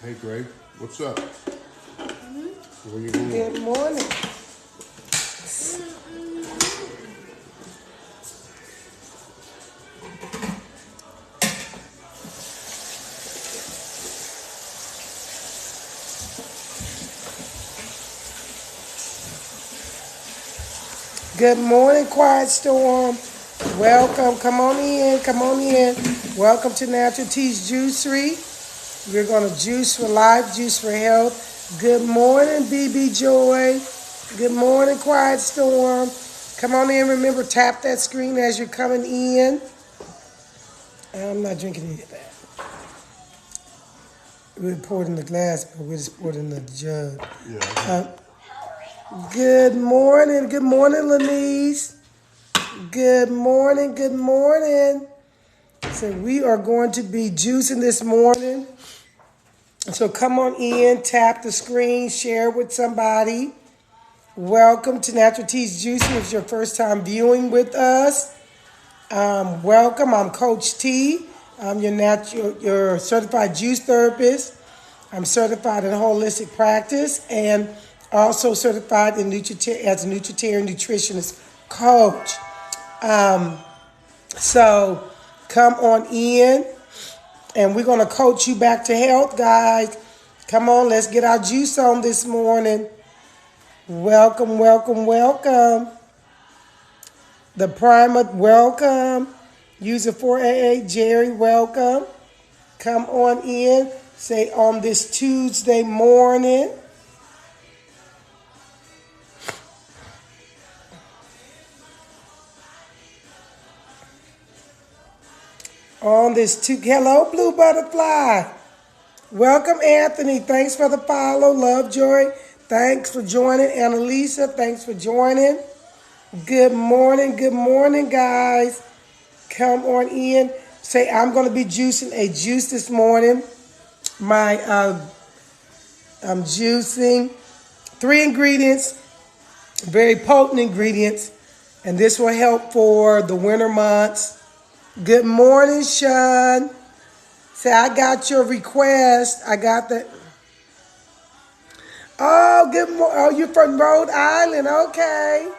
Hey, Greg, what's up? Where you going? Good morning. Good morning, Quiet Storm. Welcome. Come on in. Come on in. Welcome to Natural Tea's Juicery. We're going to juice for life, juice for health. Good morning, BB Joy. Good morning, Quiet Storm. Come on in. Remember, tap that screen as you're coming in. I'm not drinking any of that. We poured in the glass, but we just poured in the jug. Yeah. Good morning. Good morning, Lenise. Good morning. Good morning. So we are going to be juicing this morning. So come on in, tap the screen, share with somebody. Welcome to Natural Tea's Juicing. If it's your first time viewing with us, welcome. I'm Coach T. I'm your certified juice therapist. I'm certified in holistic practice and also certified in as a nutritarian nutritionist coach. So come on in. And we're going to coach you back to health, guys. Come on, let's get our juice on this morning. Welcome, welcome, welcome. The Primer, welcome. User 488, Jerry, welcome. Come on in. Say on this Tuesday morning. Hello, Blue Butterfly. Welcome, Anthony. Thanks for the follow. Love, Joy. Thanks for joining. Annalisa, thanks for joining. Good morning, guys. Come on in. Say, I'm going to be juicing a juice this morning. I'm juicing 3 ingredients, very potent ingredients, and this will help for the winter months. Good morning, Sean. Say, I got your request. I got that. Oh, good morning. Oh, you're from Rhode Island. Okay.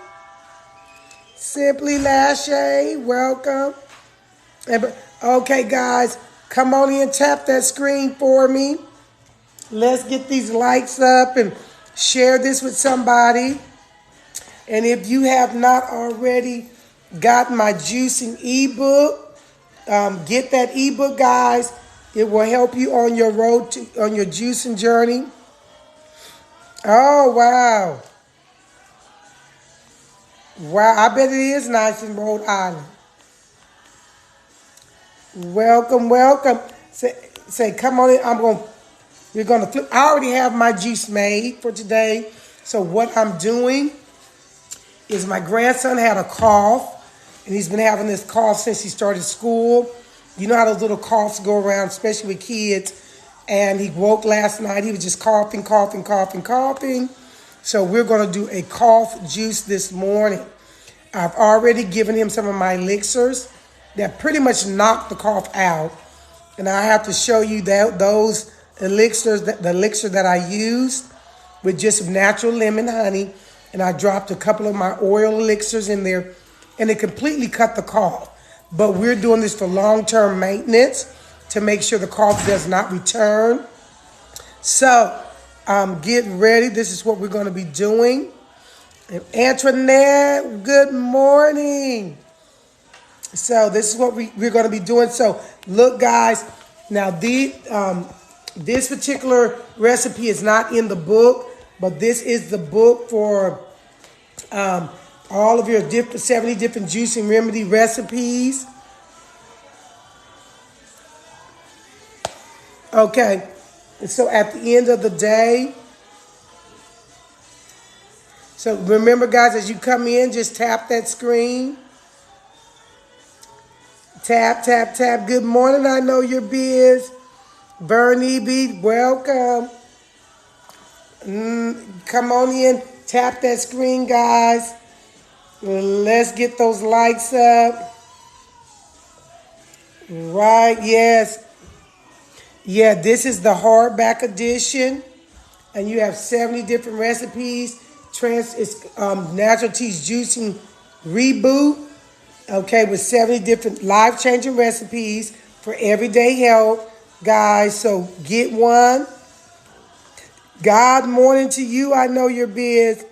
Simply Lachey, welcome. Okay, guys, come on in, tap that screen for me. Let's get these likes up and share this with somebody. And if you have not already gotten my juicing ebook, get that ebook, guys. It will help you on your road on your juicing journey. Oh, wow. Wow, I bet it is nice in Rhode Island. Welcome, welcome. Say, come on in. We're gonna flip. I already have my juice made for today. So what I'm doing is my grandson had a cough, and he's been having this cough since he started school. You know how those little coughs go around, especially with kids. And he woke last night. He was just coughing. So we're going to do a cough juice this morning. I've already given him some of my elixirs that pretty much knock the cough out. And I have to show you that those elixirs, the elixir that I used with just natural lemon honey. And I dropped a couple of my oil elixirs in there. And it completely cut the cough. But we're doing this for long-term maintenance to make sure the cough does not return. So, get ready. This is what we're going to be doing. And Antoinette, good morning. So, this is what we're going to be doing. So, look, guys. Now, this particular recipe is not in the book, but this is the book for all of your 70 different juicing remedy recipes. Okay, so at the end of the day, so remember, guys, as you come in, just tap that screen. Tap, tap, tap. Good morning, I know you're biz. Bernie B, welcome. Come on in, tap that screen, guys. Let's get those likes up. Right, yes. Yeah, this is the hardback edition, and you have 70 different recipes. It's Natural Tea's Juicing Reboot, okay, with 70 different life-changing recipes for everyday health, guys. So get one. God morning to you. I know you're biz.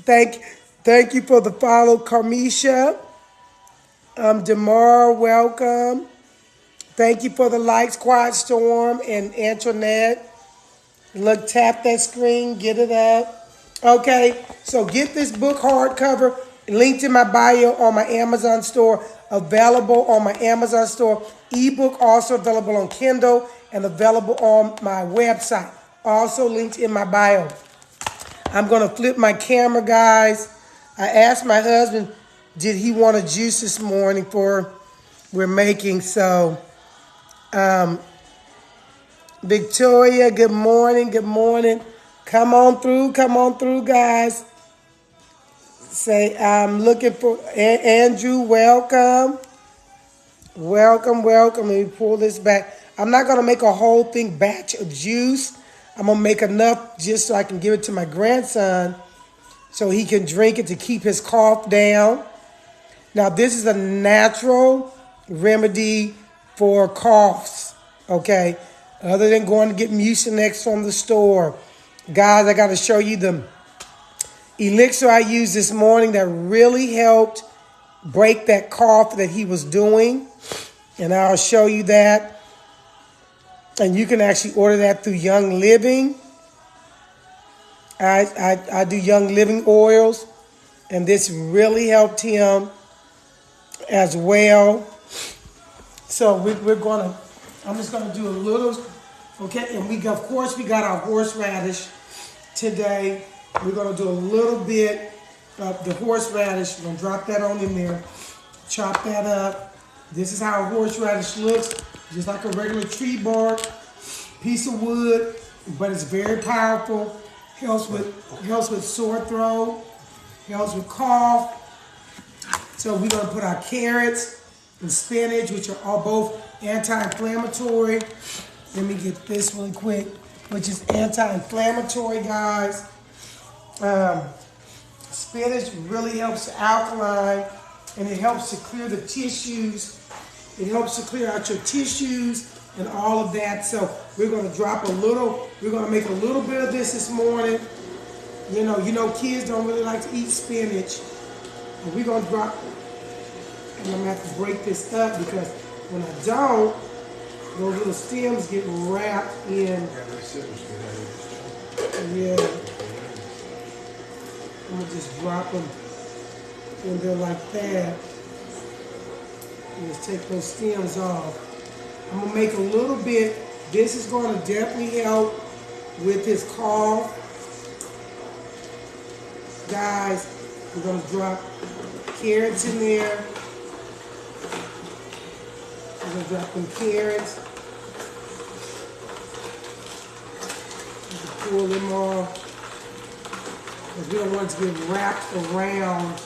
Thank, thank you for the follow, Carmisha. Demar, welcome. Thank you for the likes, Quiet Storm and Antoinette. Look, tap that screen, get it up. Okay, so get this book hardcover, linked in my bio on my Amazon store, available on my Amazon store. Ebook also available on Kindle and available on my website. Also linked in my bio. I'm gonna flip my camera, guys. I asked my husband, did he want a juice this morning for we're making, so Victoria, good morning, good morning. Come on through, guys. Say, I'm looking for Andrew, welcome. Welcome. Let me pull this back. I'm not gonna make a whole thing batch of juice. I'm gonna make enough just so I can give it to my grandson so he can drink it to keep his cough down. Now, this is a natural remedy for coughs, okay? Other than going to get Mucinex from the store. Guys, I got to show you the elixir I used this morning that really helped break that cough that he was doing. And I'll show you that. And you can actually order that through Young Living. I do Young Living oils. And this really helped him as well. So I'm just gonna do a little, okay, and of course we got our horseradish today. We're gonna do a little bit of the horseradish. We're gonna drop that on in there, chop that up. This is how a horseradish looks, just like a regular tree bark, piece of wood, but it's very powerful. Helps with sore throat, helps with cough. So we're gonna put our carrots and spinach, which are all both anti-inflammatory. Let me get this really quick, which is anti-inflammatory, guys. Spinach really helps to alkaline, and it helps to clear the tissues. It helps to clear out your tissues and all of that. So we're gonna we're gonna make a little bit of this morning. You know, kids don't really like to eat spinach. And we're gonna drop, and I'm gonna have to break this up because when I don't, those little stems get wrapped in. Yeah. I'm gonna just drop them in there like that. And just take those stems off. I'm gonna make a little bit. This is gonna definitely help with his cough. Guys, we're gonna drop carrots in there. We're gonna drop them carrots. Pull them off. Because we don't want it to get wrapped around.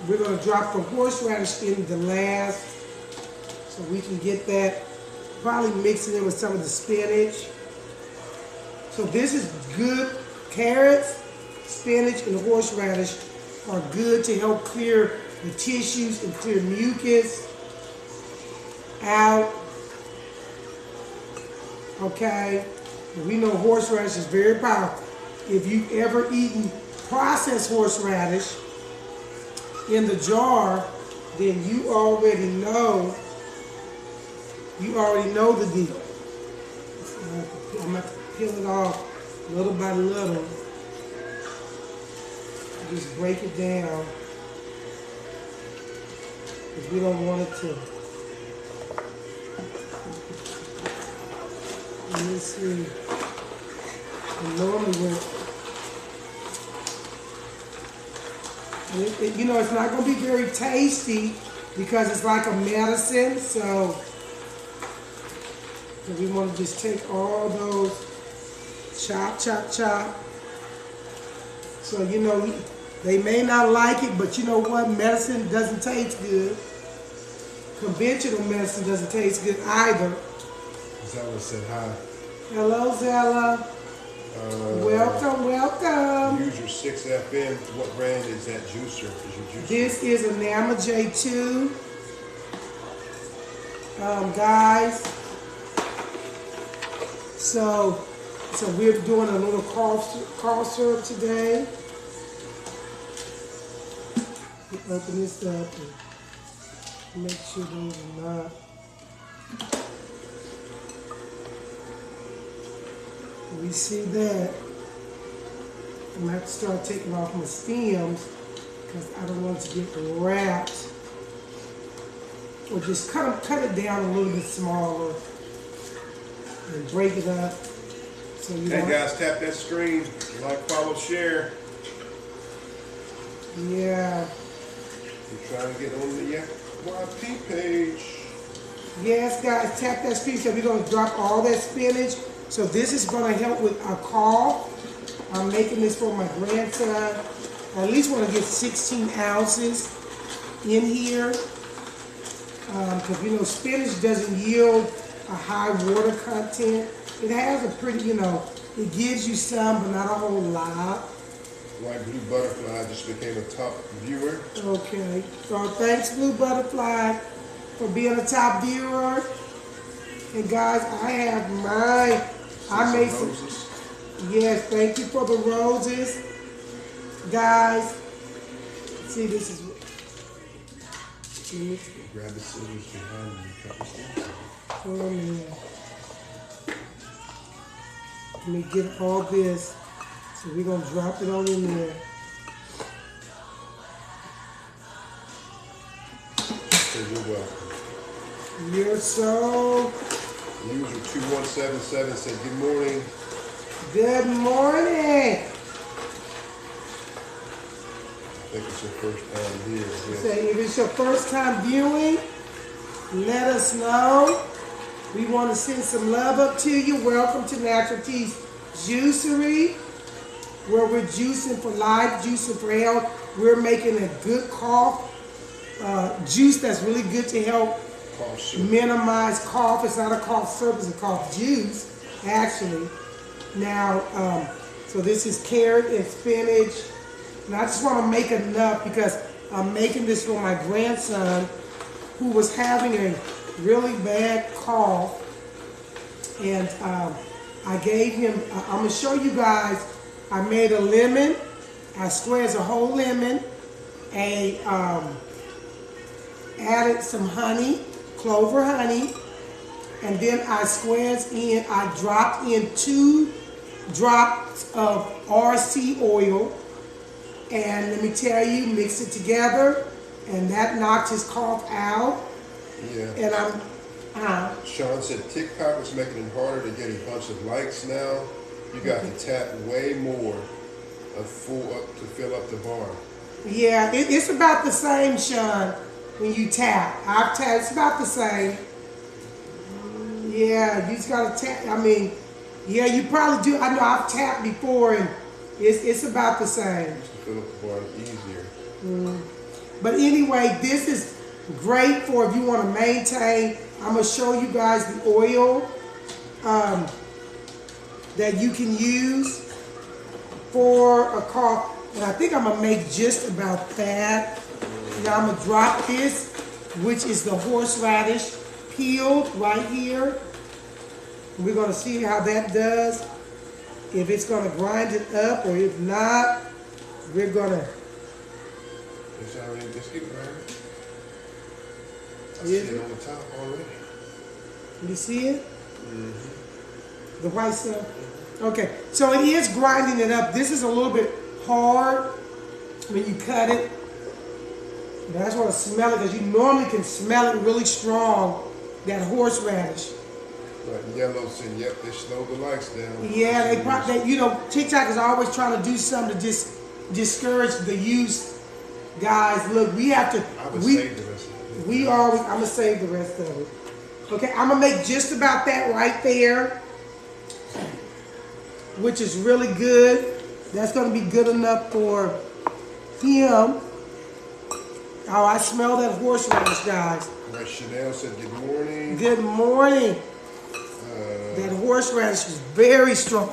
We're gonna drop the horseradish in the last so we can get that. Probably mix it in with some of the spinach. So this is good. Carrots, spinach, and horseradish are good to help clear the tissues and clear mucus out. Okay? And we know horseradish is very powerful. If you've ever eaten processed horseradish in the jar, then you already know the deal. I'm going to peel it off little by little. Just break it down. Because we don't want it to. Let me see. And normally it's not going to be very tasty because it's like a medicine. So we want to just take all those, chop. So, They may not like it, but you know what? Medicine doesn't taste good. Conventional medicine doesn't taste good either. Zella said hi. Hello, Zella. Welcome, welcome. User 6FM. What brand is that juicer? Is your juicer? This is a Nama J2. Guys. So we're doing a little cough syrup today. Open this up and make sure those are not. We see that. I'm gonna have to start taking off my stems because I don't want it to get wrapped. Or just cut it down a little bit smaller and break it up. So you hey guys, tap that screen. Like, follow, share. Yeah. We're trying to get on the YP page. Yes, guys, tap that screen. So we're gonna drop all that spinach. So this is gonna help with a cough. I'm making this for my grandson. I at least want to get 16 ounces in here. Because, you know, spinach doesn't yield a high water content. It has a pretty, you know, it gives you some, but not a whole lot. White Blue Butterfly just became a top viewer. Okay. So thanks, Blue Butterfly, for being a top viewer. And guys, I have mine. I made some roses. Yes, thank you for the roses. Guys, see, this is Grab the scissors behind you. Cut the stems. oh man. Let me get all this. So we're gonna drop it on in there. So you're welcome. You're so User 2177 said good morning. good morning. I think it's your first time here. Yes. Say if it's your first time viewing, let us know. We want to send some love up to you. Welcome to Natural Teas Juicery, where we're juicing for life, juicing for health. We're making a good cough juice that's really good to help Cough syrup. minimize cough. It's not a cough syrup, it's a cough juice, actually. Now, so this is carrot and spinach. And I just want to make enough because I'm making this for my grandson who was having a really bad cough. And I gave him, I'm going to show you guys, I made a lemon. I squeezed a whole lemon. Added some honey, clover honey. And then I squeezed in, I dropped in 2 drops of RC oil. And let me tell you, mix it together, and that knocked his cough out. Yeah. And Sean said TikTok is making it harder to get a bunch of likes now. You got to tap way more to fill up the bar. yeah, it's about the same, Sean, when you tap. I've tapped, it's about the same. Yeah, you just got to tap. I mean, yeah, you probably do. I know I've tapped before, and it's about the same. Fill up the bar easier. But anyway, this is great for if you want to maintain. I'm going to show you guys the oil that you can use for a cough. And I think I'm going to make just about that. Now I'm going to drop this, which is the horseradish peeled right here. We're going to see how that does. If it's going to grind it up or if not, we're going to. It's already just get right. I Is see it? it on the top already. You see it? The white stuff? Okay, so it is grinding it up. This is a little bit hard when you cut it. But I just want to smell it because you normally can smell it really strong, that horseradish. Right, yellow said, yep, they slowed the likes down. Yeah, they probably, you know, TikTok is always trying to do something to just discourage the use. Guys, look, we have to. I would save the rest of it. We always, I'm gonna save the rest of it. Okay, I'm gonna make just about that right there, which is really good. That's gonna be good enough for him. Oh, I smell that horseradish, guys. Right, Chanel said good morning. Good morning. That horseradish is very strong.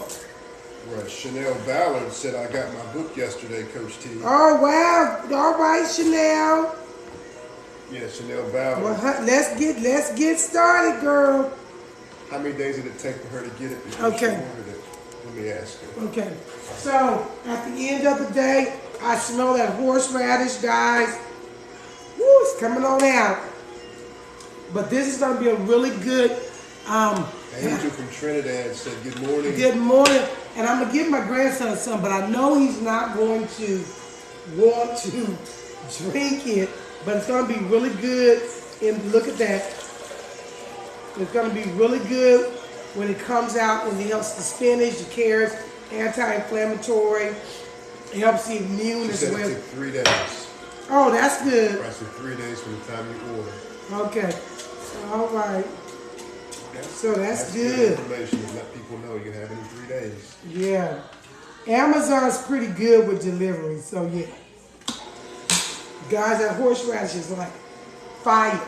Right, Chanel Ballard said I got my book yesterday, Coach T. Oh, wow. All right, Chanel. Yeah, Chanel Ballard. Well, let's get started, girl. How many days did it take for her to get it before she ordered it? Let me ask her. Okay. So, at the end of the day, I smell that horseradish, guys. Woo, it's coming on out. But this is going to be a really good... Angel from Trinidad said good morning. Good morning. And I'm going to give my grandson some, but I know he's not going to want to drink it. But it's going to be really good. And look at that. It's going to be really good when it comes out, and it helps the spinach, the carrots, anti-inflammatory. It helps the immune as well. It took 3 days. Oh, that's good. Right, so 3 days from the time you order. Okay. All right. So that's good. Good information to let people know you can have it in 3 days. Yeah. Amazon's pretty good with delivery, so yeah. Guys, that horseradish is like fire.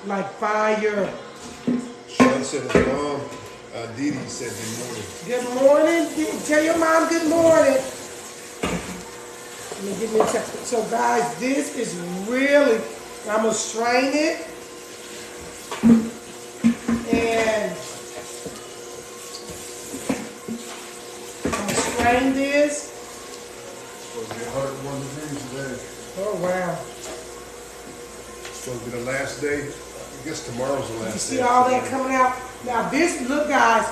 Like fire. Sean said his mom, Dee Dee said good morning. Good morning. Tell your mom good morning. Let me give me a second. So guys, this is really, I'm going to strain it. And I'm going to strain this. Supposed to be 101 degrees today. Oh, wow. Supposed to be the last day. I guess tomorrow's the last day. You see all that coming out? Now this, look guys,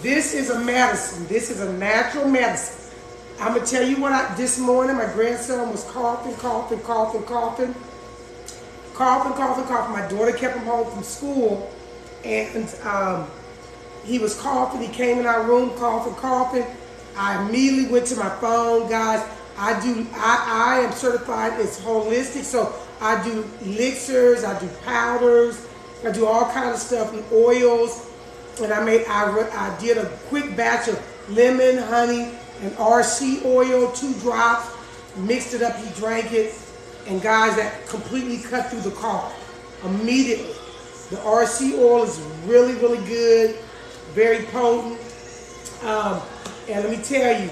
this is a medicine. This is a natural medicine. I'm going to tell you what, this morning my grandson was coughing. My daughter kept him home from school, and he was coughing. He came in our room coughing. I immediately went to my phone, guys. I am certified, it's holistic, so I do elixirs, I do powders, I do all kinds of stuff, and oils, and I did a quick batch of lemon, honey, and RC oil, 2 drops, mixed it up, he drank it, and guys, that completely cut through the cough immediately. The RC oil is really, really good, very potent. And let me tell you,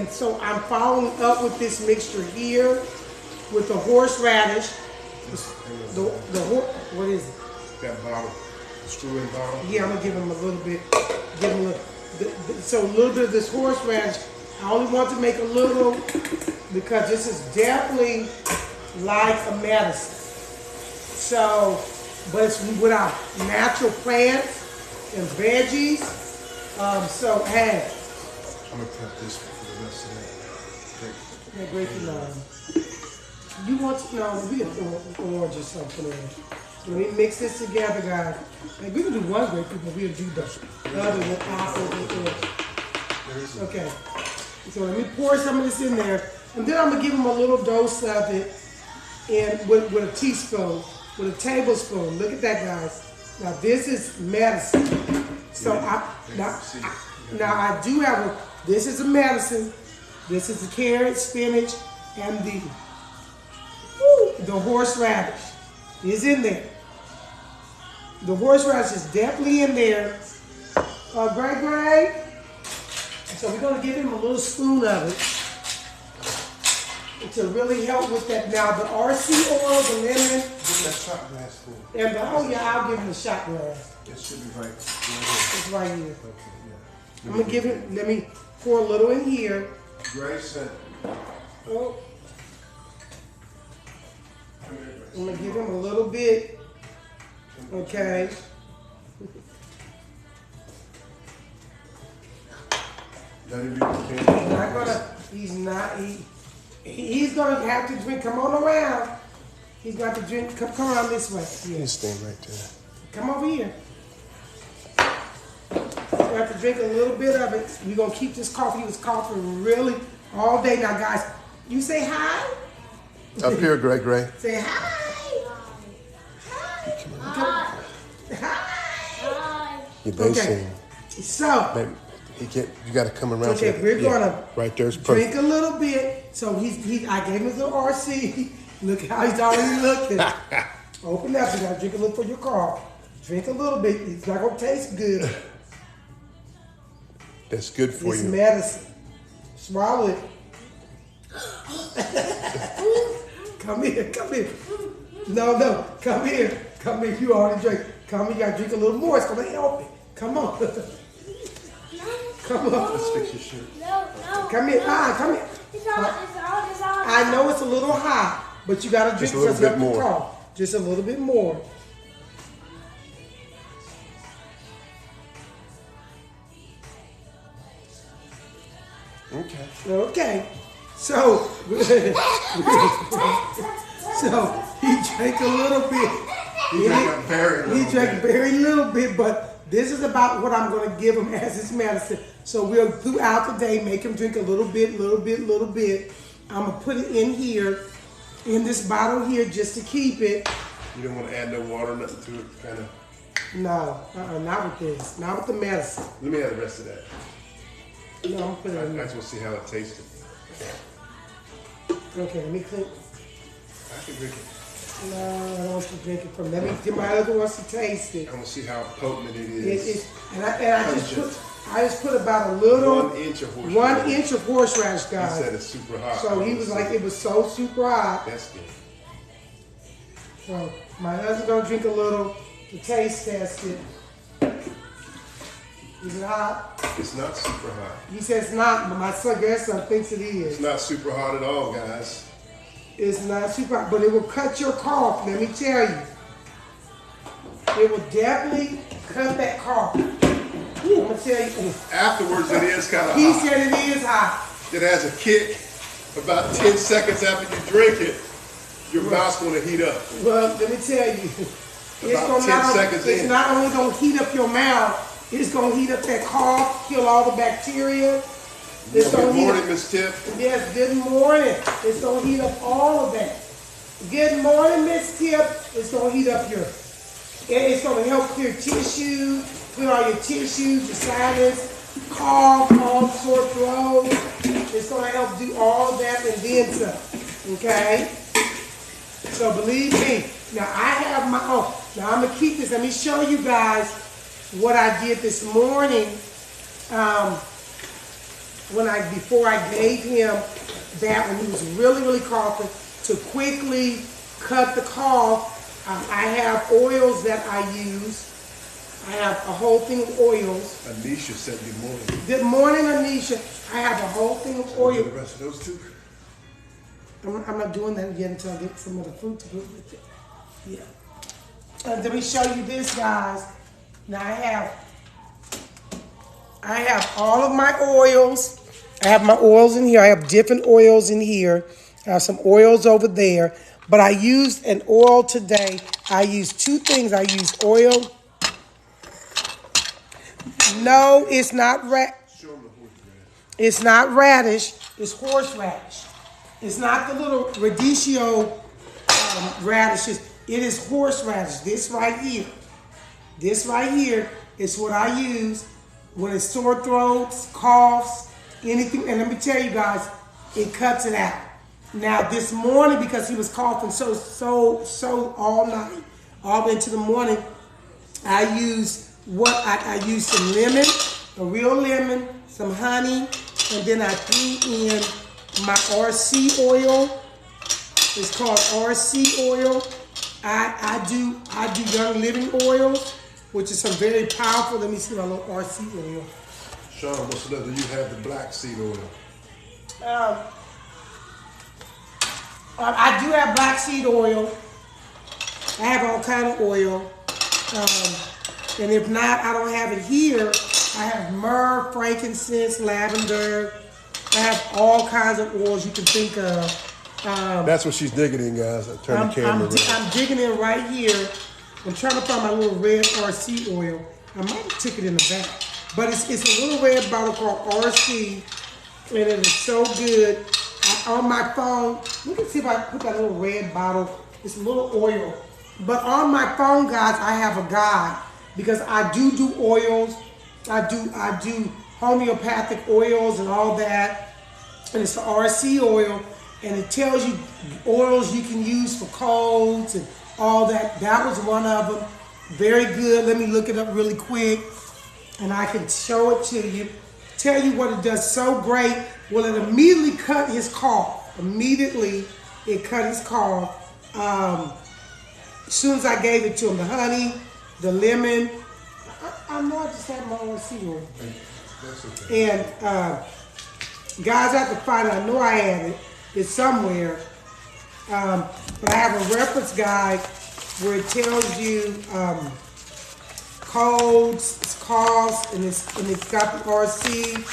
so I'm following up with this mixture here with the horseradish. What is it? That bottle, the screw-in bottle. Yeah, I'm gonna give him a little bit. So a little bit of this horseradish. I only want to make a little because this is definitely like a medicine. So, but it's with our natural plants and veggies. So, hey. I'm going to prep this for the rest of that. Yeah, great lime. You want to know, we can orange or something. Let me mix this together, guys. Like, we can do one grapefruit, but we'll do the other with apples and orange. Okay. So let me pour some of this in there. And then I'm going to give them a little dose of it with a teaspoon, with a tablespoon. Look at that, guys. Now, this is medicine. So now I do have this is a medicine. This is the carrot, spinach, and the horseradish is in there. The horseradish is definitely in there. Gray. So we're going to give him a little spoon of it to really help with that. Now the RC oil, the lemon. Give him that shot glass full. And I'll give him the shot glass. It should be right. It's right here. Okay, yeah. I'm going to give him, let me pour a little in here. Grace said. Oh. I'm going to give him a little bit. Okay. He's gonna have to drink. Come on around. He's got to drink. Come around this way. Yeah. He's staying right there. Come over here. You have to drink a little bit of it. We're gonna keep this coffee. He was coughing really all day. Now, guys, you say hi. Up here, Gray. Say hi. Hi. Hi. You're basically. So. You got to come around. Okay, we're gonna right there's drink a little bit. So I gave him his little RC. Look how he's already looking. Open up. You gotta drink a little for your cough. Drink a little bit. It's not gonna taste good. That's good for It's you. medicine. Swallow it. Come here. No, come here. You already drank. Come here, you gotta drink a little more. It's gonna help it. Come on. Come on. Let's fix your shirt. No. Come here. Come here. It's all. I know it's a little hot, but you gotta drink Just a little bit more. Cough. Just a little bit more. Okay. So he drank a little bit. He drank very little bit, but this is about what I'm going to give him as his medicine. So we'll, throughout the day, make him drink a little bit. I'm going to put it in here, in this bottle here, just to keep it. You don't want to add no water, nothing to it, kind of? No, not with this. Not with the medicine. Let me have the rest of that. No, I'm putting it in I there. just want to see how it tasted. Okay, let me clean. I can drink it. No, I don't want you to drink it from. Let me get my other ones to taste it. I want to see how potent it It is. is, and I just put about a little 1 inch of horseradish. 1 inch of horseradish, He guys. said it's super hot. So he was like, it was so super hot. That's good. So my husband gonna drink a little to taste test it. Is it hot? It's not super hot. He says it's not, but my grandson thinks it It's is. not super hot at all, guys. It's not super hot, but it will cut your cough. Let me tell you, it will definitely cut that cough. I'm gonna tell you. Afterwards, it is kind of He hot. said it is hot. It has a kick. About 10 seconds after you drink it, your mouth's going to heat up. Well, let me tell you, About 10 seconds it's in. not only gonna heat up your mouth, it's gonna heat up that cough, kill all the bacteria. It's gonna Good heat morning, up, Miss Tip. yes, good morning. It's gonna heat up all of that. Good morning, Miss Tip. It's gonna heat up it's gonna help clear tissue, clear all your tissues, your sinus, cough, sore throat. It's gonna help do all of that and then some. Okay? So believe me. Now I have my own. Now I'm gonna keep this. Let me show you guys what I did this morning. Before I gave him that when he was really coughing, to quickly cut the cough. I have oils that I use. I have a whole thing of oils. Anisha said good morning. Good morning, Anisha. I have a whole thing of The oil. rest of those two. I'm not doing that yet until I get some of the fruit to put with it. Yeah. And let me show you this, guys. Now I have all of my oils. I have my oils in here. I have different oils in here. I have some oils over there. But I used an oil today. I used two things. I used oil. No, it's not Show them the horseradish. It's not radish. It's horseradish. It's not the little radicchio radishes. It is horseradish. This right here. This right here is what I use when it's sore throats, coughs, anything. And let me tell you guys, it cuts it out. Now this morning, because he was coughing so all night, all the way into the morning, I used I used some lemon, a real lemon, some honey, and then I threw in my RC oil. It's called RC oil. I do Young Living oils, which is some very powerful. Let me see my little RC oil. Sean, what's another? You have the black seed oil. I do have black seed oil. I have all kind of oil. And if not, I don't have it here. I have myrrh, frankincense, lavender. I have all kinds of oils you can think of. That's what she's digging in, guys. I turn the camera around. I'm digging in right here. I'm trying to find my little red RC oil. I might have took it in the back. But it's a little red bottle called RC. And it is so good. On my phone, look and see if I put that little red bottle. It's a little oil. But on my phone, guys, I have a guide. Because I do oils. I do homeopathic oils and all that. and it's the RC oil, and it tells you oils you can use for colds and all that. That was one of them. Very good. Let me look it up really quick, and I can show it to you. Tell you what it does so great. Well, it immediately cut his cough. Immediately, it cut his cough. As soon as I gave it to him, the honey, the lemon. I know I just had my RC oil. That's okay. And guys, I have to find it. I know I had it. It's somewhere. But I have a reference guide where it tells you colds, coughs, and it's got the RC.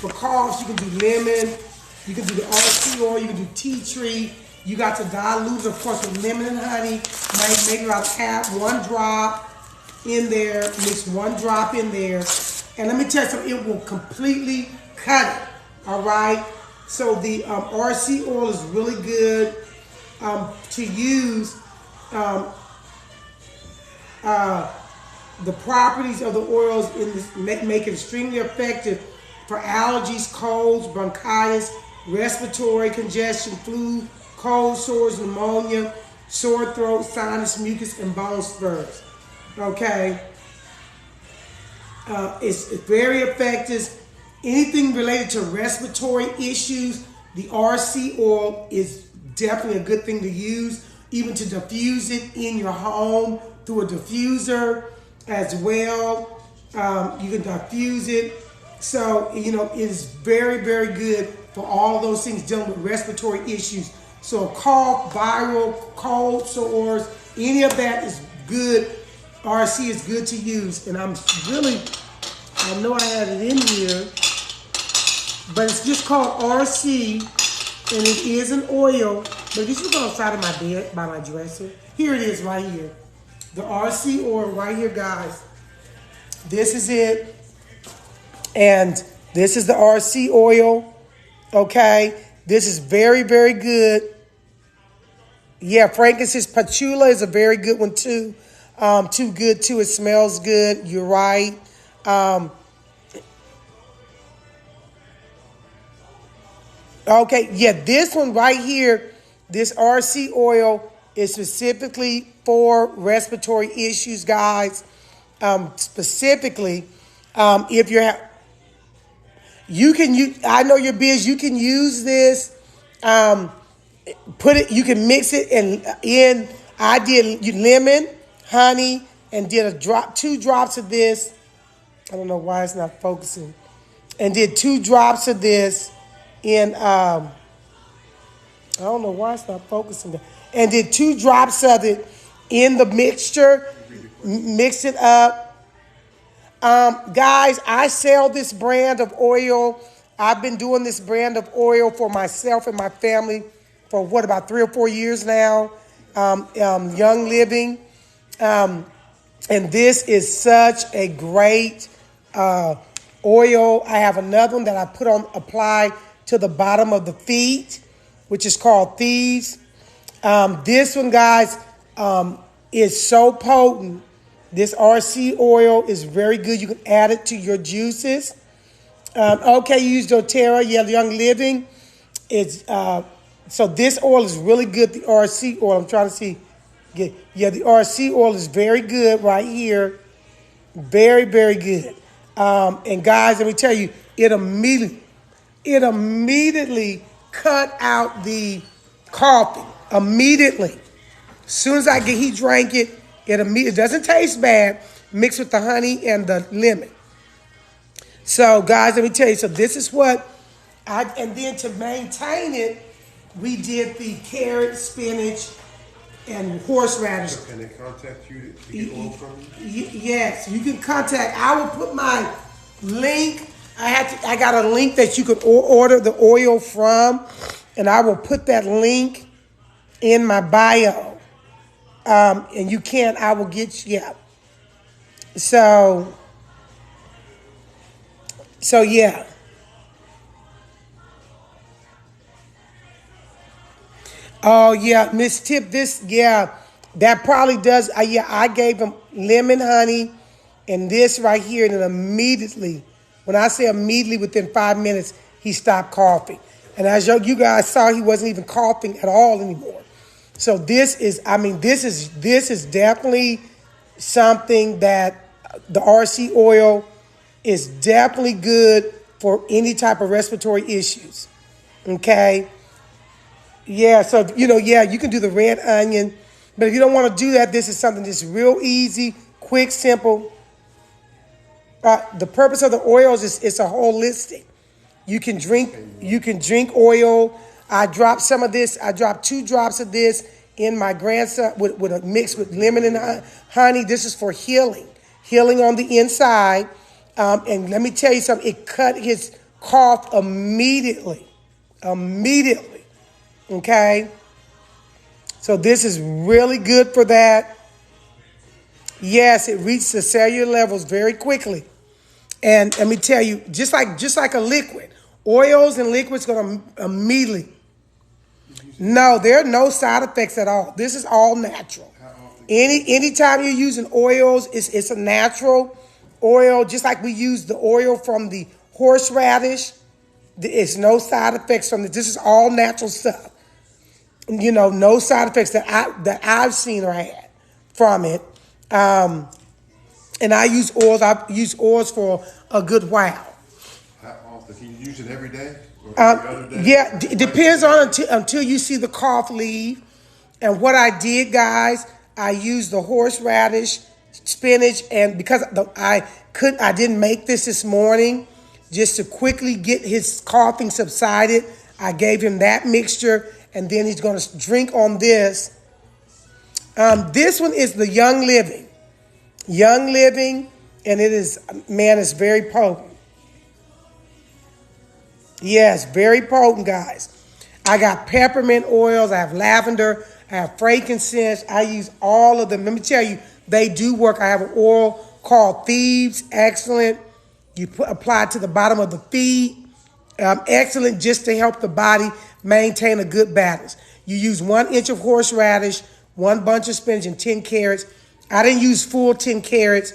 For coughs, you can do lemon. You can do the RC oil. You can do tea tree. You got to dilute it, of course, with lemon and honey. Make about one drop in there. Mix 1 drop in there. And let me tell you something, it will completely cut it, all right? So the RC oil is really good to use. The properties of the oils in this make it extremely effective for allergies, colds, bronchitis, respiratory congestion, flu, cold sores, pneumonia, sore throat, sinus, mucus, and bone spurs. Okay? It's very effective. Anything related to respiratory issues, the RC oil is definitely a good thing to use, even to diffuse it in your home through a diffuser as well. You can diffuse it. So, you know, it is very, very good for all those things dealing with respiratory issues. So cough, viral, cold sores, any of that is good. RC is good to use. And I know I had it in here, but it's just called RC, and it is an oil. But this is on the side of my bed by my dresser. Here it is right here. The RC oil right here, guys. This is it. And this is the RC oil. Okay. This is very, very good. Yeah, frankincense patchouli is a very good one too. Too good too. It smells good. You're right. Okay, yeah, this one right here, this RC oil is specifically for respiratory issues, guys. Specifically, if you're, you can use. I know you're busy. You can use this. You can mix it in. I did lemon, honey, and did 2 drops of this. I don't know why it's not focusing. And did 2 drops of this in. I don't know why it's not focusing. And did 2 drops of it in the mixture. Mix it up. Guys, I sell this brand of oil. I've been doing this brand of oil for myself and my family for about 3 or 4 years now. Young Living. And this is such a great oil. I have another one that I apply to the bottom of the feet, which is called Thieves. This one, guys, is so potent. This RC oil is very good. You can add it to your juices. Okay, you use doTERRA. Yeah, Young Living. So this oil is really good, the RC oil. I'm trying to see. Yeah, the RC oil is very good right here. Very, very good. And guys, let me tell you, it immediately cut out the coughing. Immediately. As soon as he drank it, it doesn't taste bad, mixed with the honey and the lemon. So, guys, let me tell you. So this is what and then to maintain it, we did the carrot, spinach, and horseradish. Can they contact you to get oil from you? Yes, you can contact. I will put my link. I got a link that you could order the oil from, and I will put that link in my bio. And you can. I will get you. Yeah. So yeah. Oh, yeah, Miss Tip, that probably does. I gave him lemon, honey, and this right here, and then immediately, when I say immediately, within 5 minutes, he stopped coughing. And as you guys saw, he wasn't even coughing at all anymore. So this is definitely something that the RC oil is definitely good for any type of respiratory issues. Okay. Yeah, so, you can do the red onion. But if you don't want to do that, this is something that's real easy, quick, simple. The purpose of the oils is it's a holistic. You can drink oil. I dropped some of this. I dropped 2 drops of this in my grandson with a mix with lemon and honey. This is for healing on the inside. And let me tell you something. It cut his cough immediately. Okay. So this is really good for that. Yes, it reaches the cellular levels very quickly. And let me tell you, just like a liquid, oils and liquids going to immediately. No, there are no side effects at all. This is all natural. Anytime you're using oils, it's a natural oil, just like we use the oil from the horseradish. It's no side effects from this. This is all natural stuff. No side effects that I've seen or had from it. And I use oils. I've used oils for a good while. How often? Can you use it every day? Or every other day? Yeah, it depends on until you see the cough leave. And what I did, guys, I used the horseradish, spinach, and because I didn't make this morning, just to quickly get his coughing subsided, I gave him that mixture, and then he's going to drink on this. This one is the Young Living. And it is, man, it's very potent. Yes, very potent, guys. I got peppermint oils. I have lavender. I have frankincense. I use all of them. Let me tell you, they do work. I have an oil called Thieves. Excellent. You apply it to the bottom of the feet. Excellent just to help the body maintain a good balance. You use 1 inch of horseradish, 1 bunch of spinach, and 10 carrots. I didn't use full 10 carrots.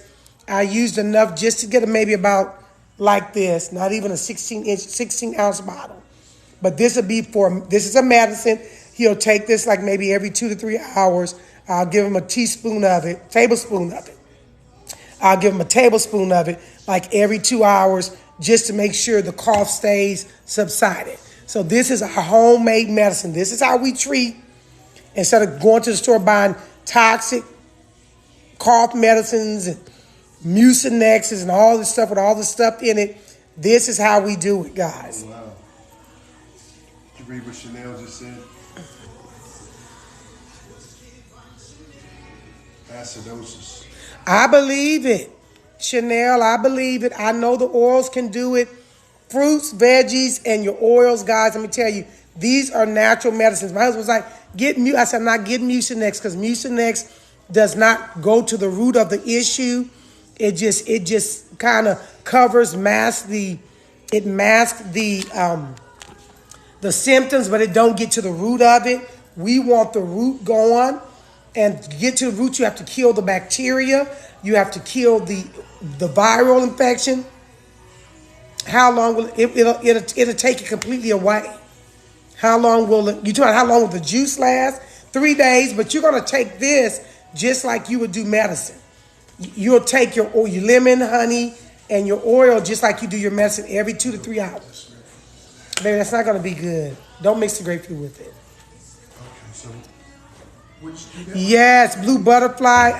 I used enough just to get maybe about like this, not even a 16 ounce bottle. But this is a medicine. He'll take this like maybe every 2 to 3 hours. I'll give him a tablespoon of it. I'll give him a tablespoon of it like every 2 hours just to make sure the cough stays subsided. So this is a homemade medicine. This is how we treat instead of going to the store buying toxic cough medicines and Mucinex and all this stuff with all the stuff in it. This is how we do it, guys. Oh, wow. Did you read what Chanel just said? Acidosis. I believe it. Chanel, I believe it. I know the oils can do it. Fruits, veggies, and your oils, guys, let me tell you, these are natural medicines. My husband was like, I said, I'm not getting Mucinex because Mucinex does not go to the root of the issue. It just kind of masks the symptoms, but it don't get to the root of it. We want the root going, and to get to the root, you have to kill the bacteria. You have to kill the viral infection. How long will it'll take it completely away? How long will the juice last? 3 days, but you're gonna take this just like you would do medicine. You'll take your lemon, honey, and your oil just like you do your medicine every 2 to 3 hours. Baby, that's not gonna be good. Don't mix the grapefruit with it. Okay, so yes, blue butterfly.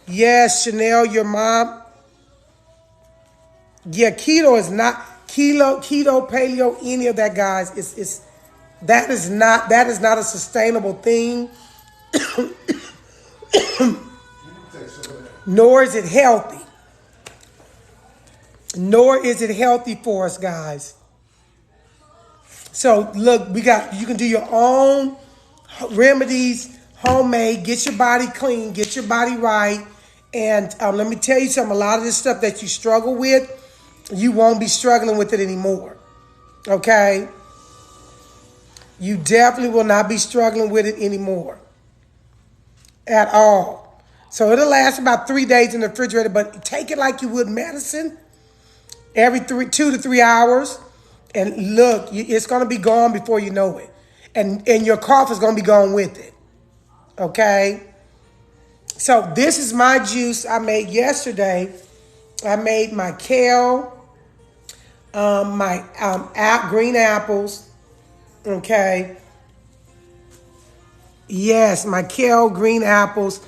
Yes, Chanel, your mom. Yeah, keto is not keto, paleo, any of that, guys. That is not a sustainable thing. Nor is it healthy. Nor is it healthy for us, guys. So look, you can do your own remedies, homemade. Get your body clean. Get your body right. And let me tell you something. A lot of this stuff that you struggle with, you won't be struggling with it anymore. Okay? You definitely will not be struggling with it anymore. At all. So it'll last about 3 days in the refrigerator, but take it like you would medicine every 2 to 3 hours. And look, it's going to be gone before you know it. And your cough is going to be gone with it. Okay? So this is my juice I made yesterday. I made my kale, my green apples. Okay? Yes, my kale, green apples.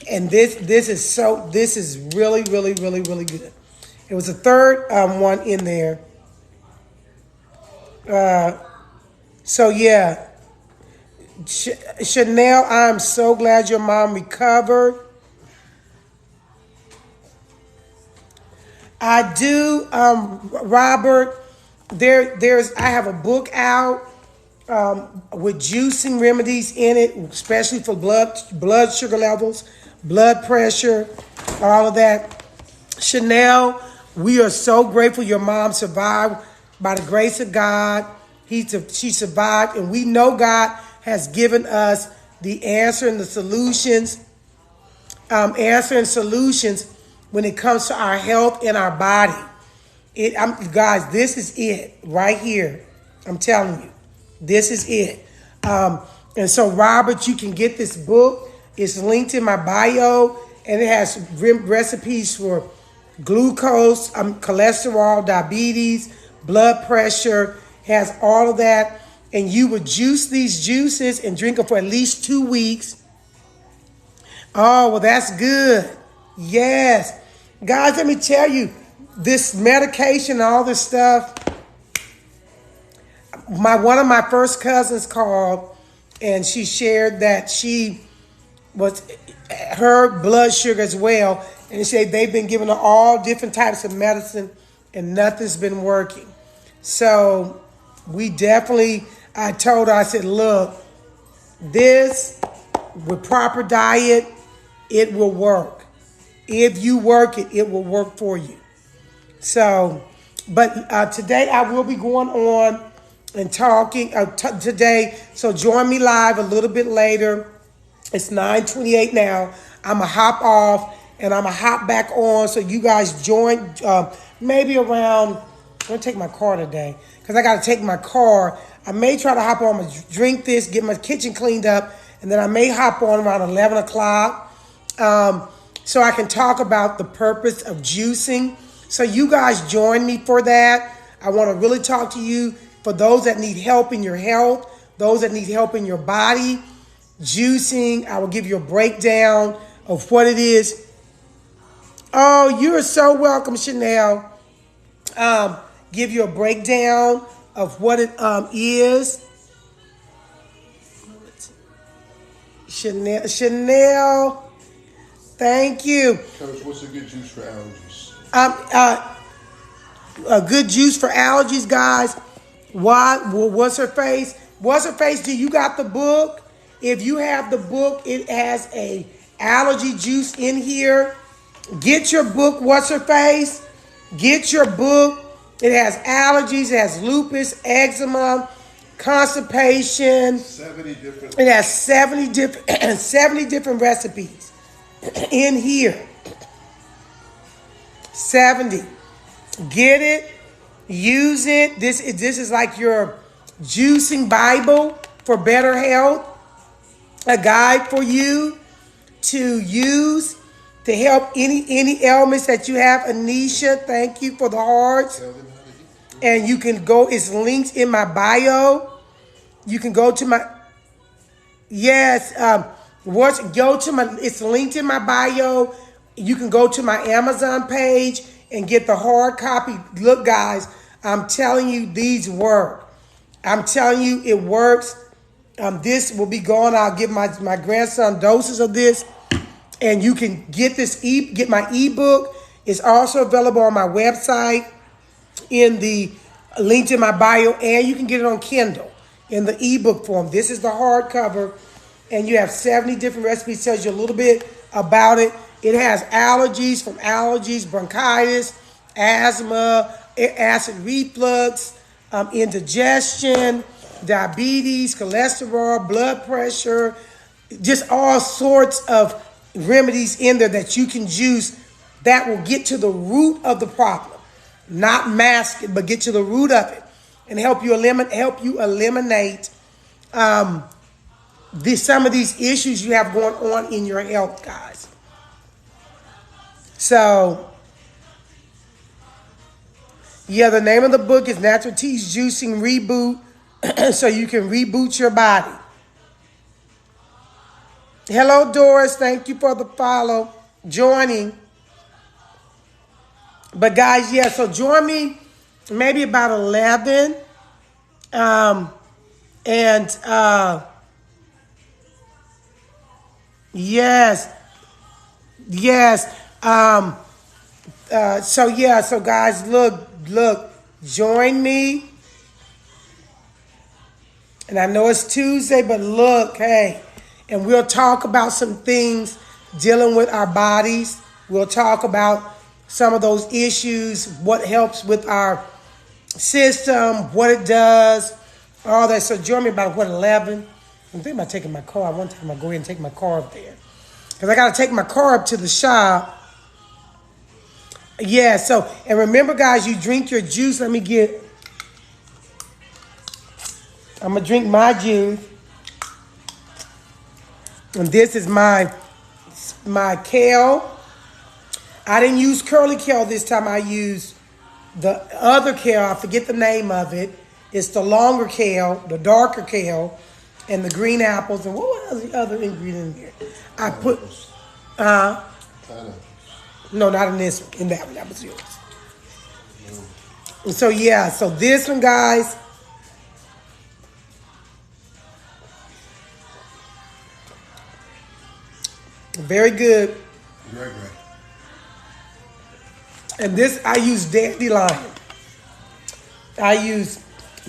And this is really, really, really, really good. It was a third one in there. So yeah, Chanel, I'm so glad your mom recovered. I do, Robert. I have a book out with juicing remedies in it, especially for blood sugar levels, blood pressure, all of that. Chanel, we are so grateful your mom survived by the grace of God. She survived, and we know God has given us the answer and the solutions, when it comes to our health and our body. Guys, this is it right here. I'm telling you, this is it. And so, Robert, you can get this book. It's linked in my bio, and it has recipes for glucose, cholesterol, diabetes, blood pressure, has all of that. And you would juice these juices and drink them for at least 2 weeks. Oh, well, that's good. Yes. Guys, let me tell you, this medication and all this stuff, one of my first cousins called, and she shared that her blood sugar as well, and she said they've been giving her all different types of medicine and nothing's been working. So I told her, I said, look, this with proper diet, it will work. If you work it, it will work for you. So, but today I will be going on and talking today. So join me live a little bit later. It's 9:28 now. I'm going to hop off and I'm going to hop back on. So you guys join maybe around, I'm going to take my car today because I got to take my car. I may try to hop on and drink this, get my kitchen cleaned up, and then I may hop on around 11 o'clock so I can talk about the purpose of juicing. So you guys join me for that. I want to really talk to you for those that need help in your health, those that need help in your body. Juicing, I will give you a breakdown of what it is. Oh, you are so welcome, Chanel. Give you a breakdown of what it is. Chanel, thank you. Coach, what's a good juice for allergies? A good juice for allergies, guys. What's her face? What's her face? Do you got the book? If you have the book, it has a allergy juice in here. Get your book, what's her face? Get your book. It has allergies, it has lupus, eczema, constipation. 70 different. It has 70 different recipes in here. 70. Get it, use it. This is like your juicing Bible for better health. A guide for you to use to help any ailments that you have. Anisha, thank you for the hearts. And you can go, it's linked in my bio. You can go to my, yes, it's linked in my bio. You can go to my Amazon page and get the hard copy. Look, guys, I'm telling you, these work. I'm telling you, it works. This will be gone. I'll give my grandson doses of this. And you can get get my ebook. It's also available on my website in the link in my bio. And you can get it on Kindle in the ebook form. This is the hardcover. And you have 70 different recipes. Tells you a little bit about it. It has allergies, bronchitis, asthma, acid reflux, indigestion, diabetes, cholesterol, blood pressure, just all sorts of remedies in there that you can juice that will get to the root of the problem. not mask it, but get to the root of it and help you eliminate some of these issues you have going on in your health, guys. So, yeah, the name of the book is Natural Teas Juicing Reboot, so you can reboot your body. Hello, Doris. Thank you for the follow. Joining. But guys, yeah, so join me maybe about 11. Yes. So guys, look, join me. And I know it's Tuesday, but look, hey, and we'll talk about some things dealing with our bodies. We'll talk about some of those issues, what helps with our system, what it does, all that. So join me about 11. I'm thinking about taking my car. One time I'll go ahead and take my car up there. Because I got to take my car up to the shop. Yeah, so, and remember, guys, you drink your juice. I'm going to drink my juice. And this is my kale. I didn't use curly kale this time. I used the other kale. I forget the name of it. It's the longer kale, the darker kale, and the green apples. And what was the other ingredient in here? I put, no, not in this one. In that one, that was yours. And so, yeah, so this one, guys. Very good. Great. And this, I use dandelion. I use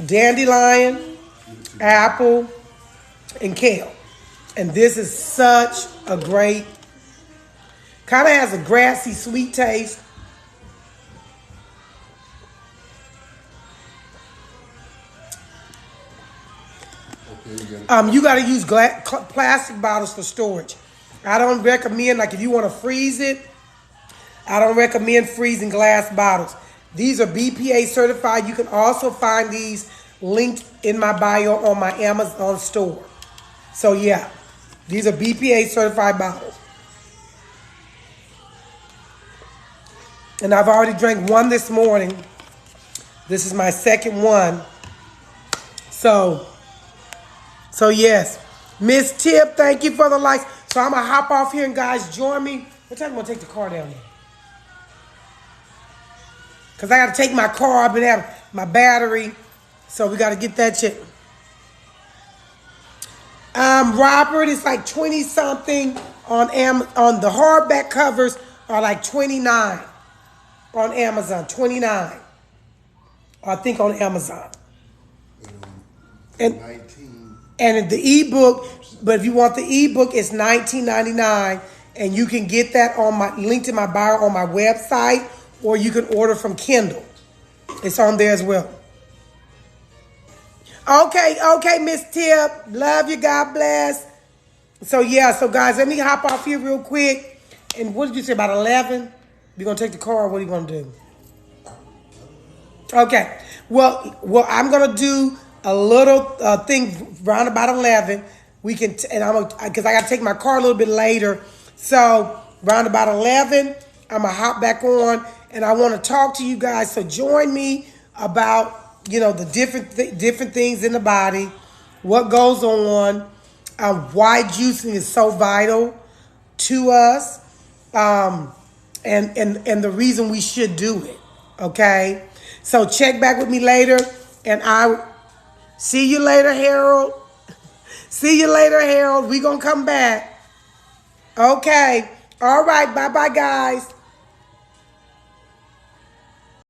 dandelion, apple, and kale. And this is such a great, kind of has a grassy, sweet taste. You got to use plastic bottles for storage. I don't recommend, like if you want to freeze it, I don't recommend freezing glass bottles. These are BPA certified. You can also find these linked in my bio on my Amazon store. So yeah, these are BPA certified bottles. And I've already drank one this morning. This is my second one. So yes. Miss Tip, thank you for the likes. So I'm going to hop off here and guys, join me. What time am I going to take the car down there? Because I got to take my car. I've been having my battery. So we got to get that checked. Robert, it's like 20 something on the hardback covers are like 29 on Amazon. 29. I think on Amazon. And 19. And the ebook, but if you want the ebook, it's $19.99, and you can get that on my link to my bio on my website, or you can order from Kindle. It's on there as well. Okay, Miss Tip, love you, God bless. So yeah, so guys, let me hop off here real quick. And what did you say about 11? You gonna take the car, or what are you gonna do? Okay, well, I'm gonna do a little thing around about 11. We can, because I got to take my car a little bit later. So around about 11, I'm gonna hop back on, and I want to talk to you guys. So join me about the different things in the body, what goes on, why juicing is so vital to us, and the reason we should do it. Okay, so check back with me later, and I. See you later, Harold. See you later, Harold. We gonna come back. Okay. All right. Bye-bye, guys.